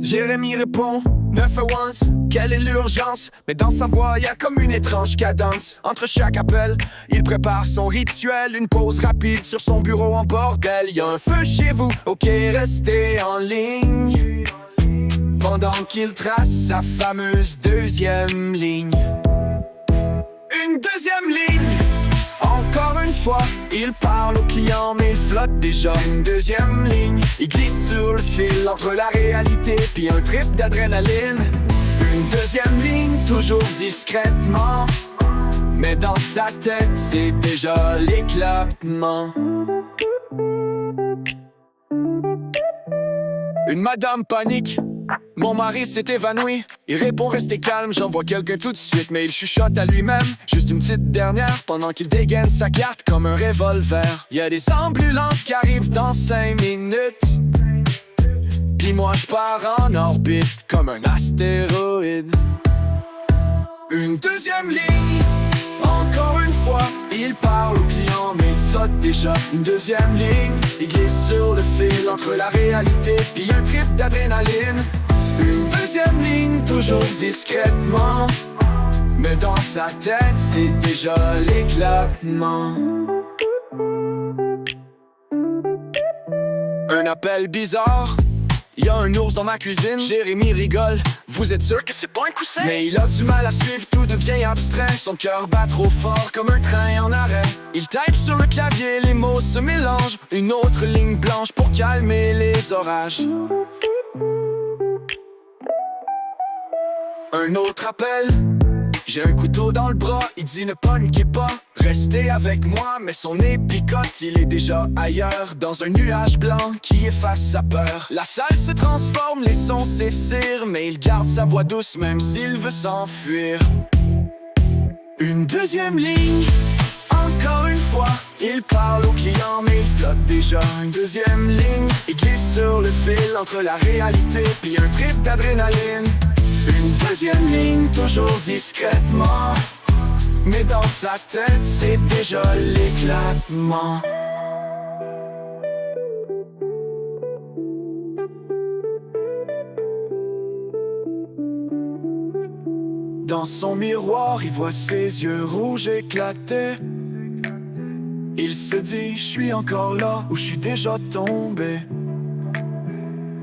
Jérémy répond 911, quelle est l'urgence? Mais dans sa voix y'a comme une étrange cadence. Entre chaque appel, il prépare son rituel. Une pause rapide sur son bureau en bordel. Y'a un feu chez vous, ok, restez en ligne pendant qu'il trace sa fameuse deuxième ligne. Une deuxième ligne. Encore une fois, il parle au client mais il flotte déjà. Une deuxième ligne, il glisse sur le fil entre la réalité puis un trip d'adrénaline. Une deuxième ligne, toujours discrètement, mais dans sa tête c'est déjà l'éclatement. Une madame panique, mon mari s'est évanoui. Il répond restez calme, j'envoie quelqu'un tout de suite. Mais il chuchote à lui-même, juste une petite dernière, pendant qu'il dégaine sa carte comme un revolver. Y a des ambulances qui arrivent dans 5 minutes, puis moi je pars en orbite comme un astéroïde. Une deuxième ligne, encore une fois, il parle au client mais il flotte déjà. Une deuxième ligne, il glisse sur le fil entre la réalité puis un trip d'adrénaline. Une deuxième ligne, toujours discrètement, mais dans sa tête c'est déjà l'éclatement. Un appel bizarre, y a un ours dans ma cuisine. Jérémy rigole, vous êtes sûr que c'est pas un coussin? Mais il a du mal à suivre, tout devient abstrait. Son cœur bat trop fort comme un train en arrêt. Il type sur le clavier, les mots se mélangent. Une autre ligne blanche pour calmer les orages. Un autre appel, j'ai un couteau dans le bras. Il dit ne paniquez pas, restez avec moi. Mais son nez picote, il est déjà ailleurs, dans un nuage blanc qui efface sa peur. La salle se transforme, les sons s'étirent, mais il garde sa voix douce même s'il veut s'enfuir. Une deuxième ligne, encore une fois, il parle au client mais il flotte déjà. Une deuxième ligne, il glisse sur le fil entre la réalité puis un trip d'adrénaline. Une deuxième ligne, toujours discrètement, mais dans sa tête c'est déjà l'éclatement. Dans son miroir, il voit ses yeux rouges éclater. Il se dit, je suis encore là ou je suis déjà tombé.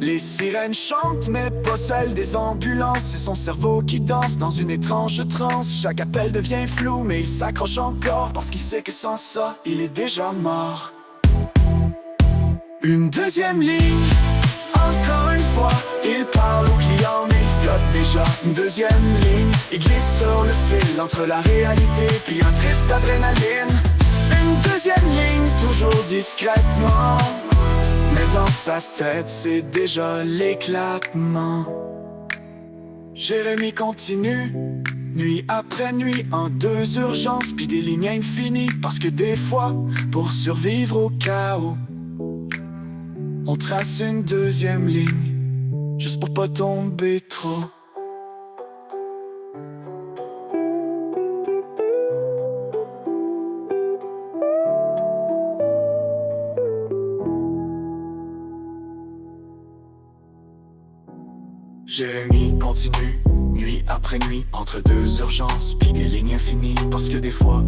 Les sirènes chantent mais pas celles des ambulances. C'est son cerveau qui danse dans une étrange transe. Chaque appel devient flou mais il s'accroche encore, parce qu'il sait que sans ça, il est déjà mort. Une deuxième ligne, encore une fois, il parle au client mais il flotte déjà. Une deuxième ligne, il glisse sur le fil entre la réalité puis un trip d'adrénaline. Une deuxième ligne, toujours discrètement, mais dans sa tête c'est déjà l'éclatement. Jérémy continue, nuit après nuit, en 2 urgences puis des lignes infinies. Parce que des fois, pour survivre au chaos, on trace une deuxième ligne, juste pour pas tomber trop. Jérémy continue, nuit après nuit, entre 2 urgences puis des lignes infinies. Parce que des fois